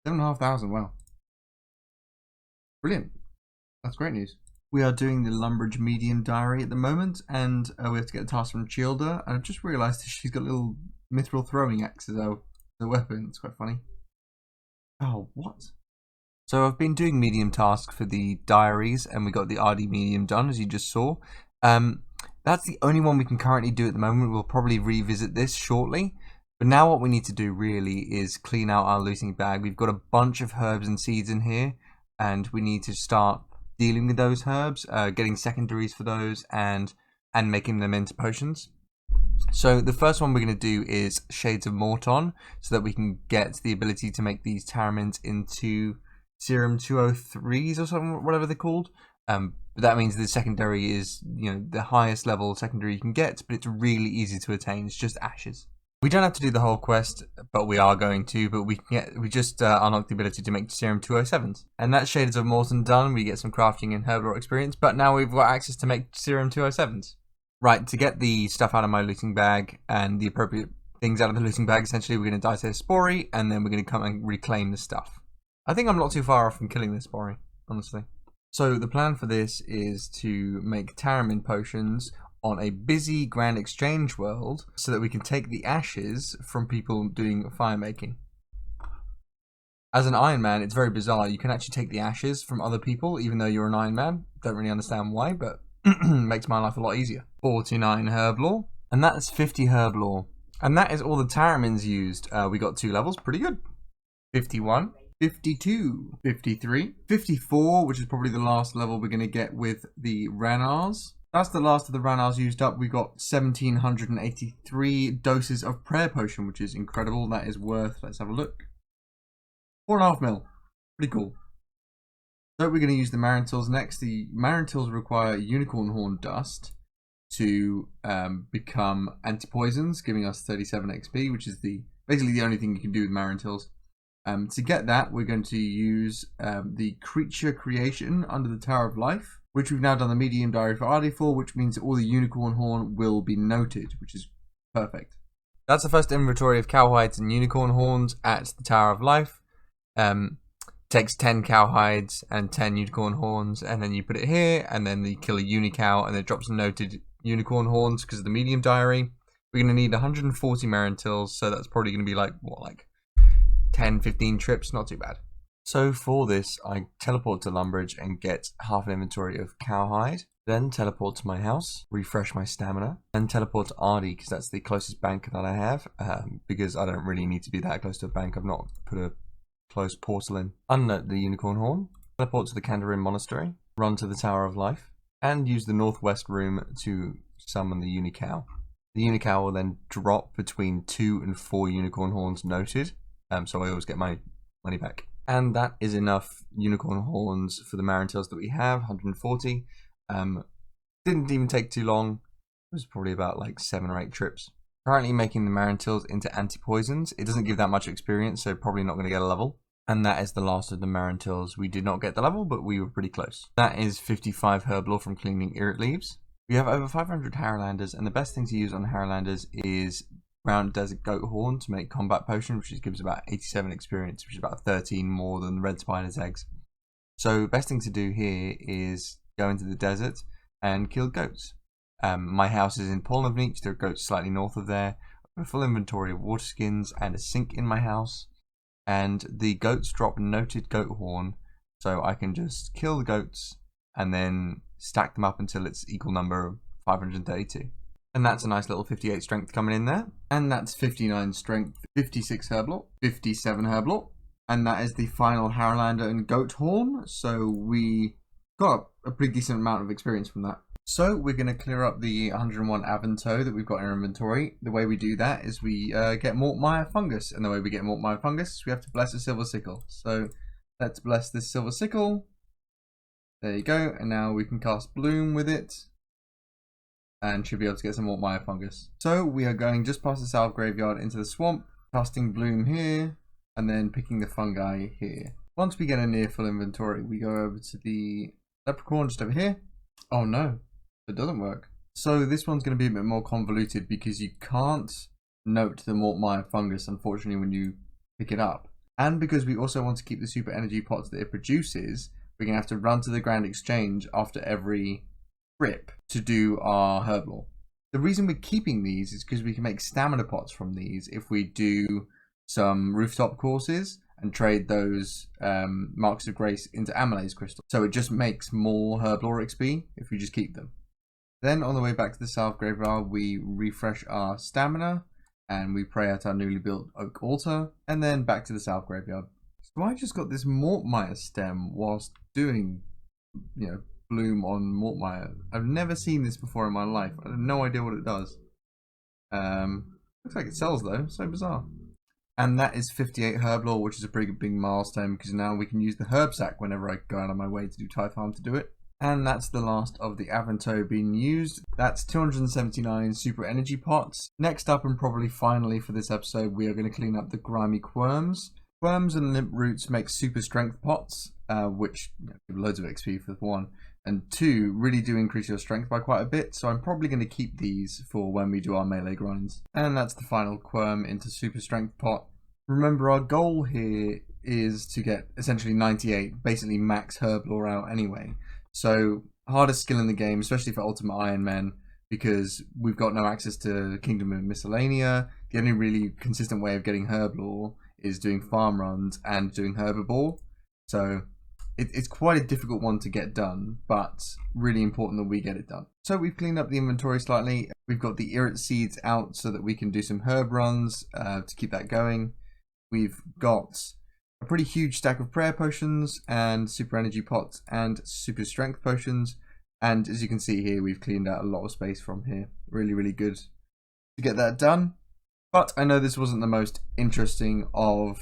7,500, wow. Brilliant. That's great news. We are doing the Lumbridge medium diary at the moment, and we have to get a task from Childa. And I've just realised she's got little mithril throwing axe as a weapon. It's quite funny. Oh, what? So I've been doing medium tasks for the diaries, and we got the RD medium done, as you just saw. That's the only one we can currently do at the moment. We'll probably revisit this shortly. But now what we need to do really is clean out our looting bag. We've got a bunch of herbs and seeds in here, and we need to start dealing with those herbs, getting secondaries for those, and making them into potions. So the first one we're going to do is Shades of Morton, so that we can get the ability to make these Taramins into Serum 203s or something, whatever they're called. But that means the secondary is, you know, the highest level secondary you can get, but it's really easy to attain. It's just ashes. We don't have to do the whole quest, but we are going to. But we just unlock the ability to make Serum 207s, and that's Shades of Morton done. We get some crafting and Herblore experience, but now we've got access to make Serum 207s. Right, to get the stuff out of my looting bag and the appropriate things out of the looting bag, essentially we're going to die to a Spory, and then we're going to come and reclaim the stuff. I think I'm not too far off from killing this Spory, honestly. So the plan for this is to make Taramin potions on a busy Grand Exchange world, so that we can take the ashes from people doing fire making. As an Iron Man, it's very bizarre. You can actually take the ashes from other people, even though you're an Iron Man. Don't really understand why, but makes my life a lot easier. 49 Herblore, and that's 50 Herblore. And that is all the Taramins used. We got 2 levels, pretty good. 51. 52, 53, 54, which is probably the last level we're going to get with the Ranars. That's the last of the Ranars used up. We got 1,783 doses of Prayer Potion, which is incredible. That is worth, let's have a look, 4.5 mil. Pretty cool. So we're going to use the Marintils next. The Marintils require Unicorn Horn Dust to become anti-poisons, giving us 37 XP, which is basically the only thing you can do with Marintils. To get that, we're going to use the Creature Creation under the Tower of Life, which we've now done the medium diary for RD4, which means that all the Unicorn Horn will be noted, which is perfect. That's the first inventory of cowhides and unicorn horns at the Tower of Life. Takes 10 cowhides and 10 unicorn horns, and then you put it here, and then you kill a unicow, and it drops noted unicorn horns because of the medium diary. We're going to need 140 Marintils, so that's probably going to be like 10-15 trips, not too bad. So for this, I teleport to Lumbridge and get half an inventory of cowhide, then teleport to my house, refresh my stamina, and teleport to Ardy, because that's the closest bank that I have, because I don't really need to be that close to a bank. I've not put a close portal in. Unnote the Unicorn Horn, teleport to the Kandarin Monastery, run to the Tower of Life, and use the Northwest Room to summon the Unicow. The Unical will then drop between 2 and 4 unicorn horns noted, so I always get my money back. And that is enough unicorn horns for the Marantils that we have, 140. Didn't even take too long. It was probably about like 7 or 8 trips. Currently making the Marantils into anti-poisons. It doesn't give that much experience, so probably not going to get a level. And that is the last of the Marantils. We did not get the level, but we were pretty close. That is 55 Herblore from cleaning Irrit Leaves. We have over 500 Harrowlanders, and the best thing to use on Harrowlanders is Ground Desert Goat Horn to make Combat Potion, which gives about 87 experience, which is about 13 more than the Red Spider's eggs. So best thing to do here is go into the desert and kill goats. My house is in Polnavnich. There are goats slightly north of there. I have a full inventory of water skins and a sink in my house. And the goats drop noted goat horn, so I can just kill the goats and then stack them up until it's equal number of 532. And that's a nice little 58 strength coming in there. And that's 59 strength, 56 Herblore, 57 Herblore. And that is the final Harrowlander and goat horn. So we got a pretty decent amount of experience from that. So we're going to clear up the 101 Avanto that we've got in our inventory. The way we do that is we get Mortmire Fungus. And the way we get Mortmire Fungus is we have to bless a Silver Sickle. So let's bless this Silver Sickle. There you go. And now we can cast Bloom with it. And should be able to get some Mortmire Fungus. So we are going just past the South Graveyard into the swamp. Casting Bloom here. And then picking the fungi here. Once we get a near full inventory, we go over to the Leprechaun just over here. Oh no. It doesn't work. So this one's going to be a bit more convoluted because you can't note the Mortmire Fungus, unfortunately, when you pick it up. And because we also want to keep the super energy pots that it produces, we're going to have to run to the Grand Exchange after every trip to do our Herblore. The reason we're keeping these is because we can make stamina pots from these if we do some rooftop courses and trade those Marks of Grace into Amylase crystals. So it just makes more Herblore XP if we just keep them. Then on the way back to the South Graveyard, we refresh our stamina and we pray at our newly built oak altar, and then back to the South Graveyard. So I just got this Mortmire stem whilst doing, Bloom on Mortmire. I've never seen this before in my life. I have no idea what it does. Looks like it sells though, so bizarre. And that is 58 Herblore, which is a pretty big milestone because now we can use the herb sack whenever I go out of my way to do Tithe Farm to do it. And that's the last of the Avanto being used. That's 279 super energy pots. Next up, and probably finally for this episode, we are going to clean up the grimy Quirms. Quirms and limp roots make super strength pots, which give loads of XP for one. And 2, really do increase your strength by quite a bit. So I'm probably going to keep these for when we do our melee grinds. And that's the final Quirm into super strength pot. Remember, our goal here is to get essentially 98, basically max Herblore out anyway. So, hardest skill in the game, especially for Ultimate Ironman, because we've got no access to Kingdom of Miscellanea. The only really consistent way of getting Herblore is doing farm runs and doing Herbivore. So, it's quite a difficult one to get done, but really important that we get it done. So, we've cleaned up the inventory slightly. We've got the Irrit Seeds out so that we can do some herb runs to keep that going. We've got a pretty huge stack of prayer potions and super energy pots and super strength potions. And as you can see here, we've cleaned out a lot of space from here. Really, really good to get that done. But I know this wasn't the most interesting of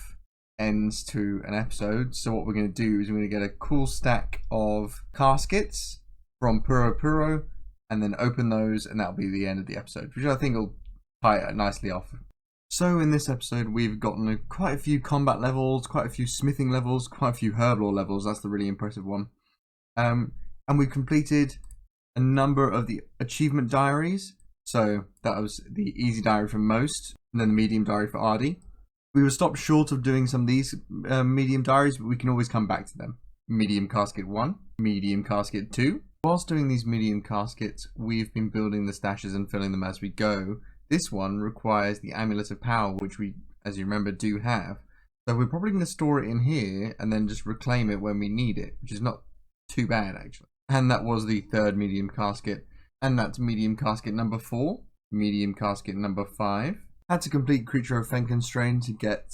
ends to an episode. So what we're going to do is we're going to get a cool stack of caskets from Puro and then open those, and that'll be the end of the episode, which I think will tie it nicely off. So in this episode, we've gotten quite a few combat levels, quite a few smithing levels, quite a few Herblore levels. That's the really impressive one. And we've completed a number of the achievement diaries. So that was the easy diary for most, and then the medium diary for Ardy. We were stopped short of doing some of these medium diaries, but we can always come back to them. Medium casket 1, medium casket 2. Whilst doing these medium caskets, we've been building the stashes and filling them as we go. This one requires the Amulet of Power, which we, as you remember, do have. So we're probably going to store it in here and then just reclaim it when we need it, which is not too bad, actually. And that was the third medium casket. And that's medium casket number 4, medium casket number 5. Had to complete Creature of Fenconstrain to get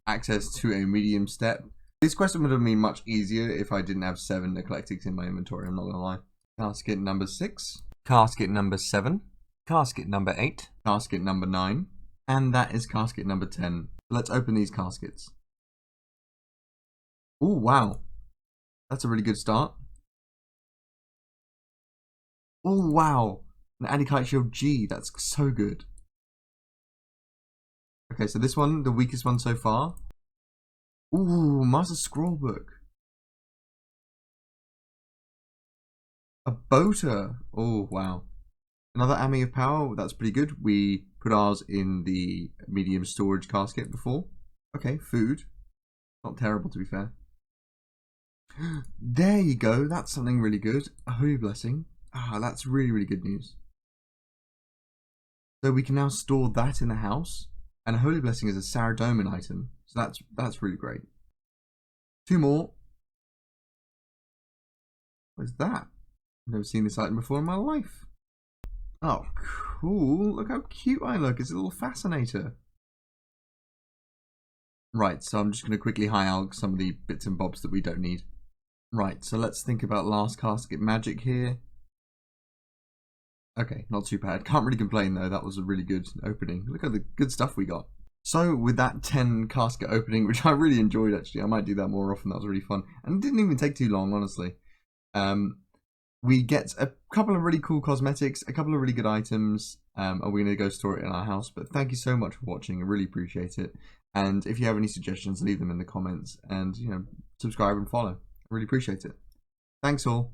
access to a medium step. This question would have been much easier if I didn't have 7 eclectics in my inventory, I'm not going to lie. Casket number 6. Casket number 7. casket number 8, casket number 9, and that is casket number 10. Let's open these caskets. Oh, wow. That's a really good start. Oh, wow. An Anti-Kite Shield G. That's so good. Okay, so this one, the weakest one so far. Ooh, Master Scroll Book. A Boater. Oh, wow. Another Army of Power. That's pretty good. We put ours in the medium storage casket before. Okay, food. Not terrible, to be fair. There you go. That's something really good. A Holy Blessing. Ah, that's really, really good news. So we can now store that in the house. And a Holy Blessing is a Saradomin item. So that's really great. 2 more. What is that? I've never seen this item before in my life. Oh, cool. Look how cute I look. It's a little fascinator. Right, so I'm just going to quickly high alg some of the bits and bobs that we don't need. Right, so let's think about last casket magic here. Okay, not too bad. Can't really complain though. That was a really good opening. Look at the good stuff we got. So with that 10 casket opening, which I really enjoyed actually, I might do that more often. That was really fun. And it didn't even take too long, honestly. We get a couple of really cool cosmetics, a couple of really good items, and we're going to go store it in our house. But thank you so much for watching. I really appreciate it. And if you have any suggestions, leave them in the comments and, subscribe and follow. I really appreciate it. Thanks all.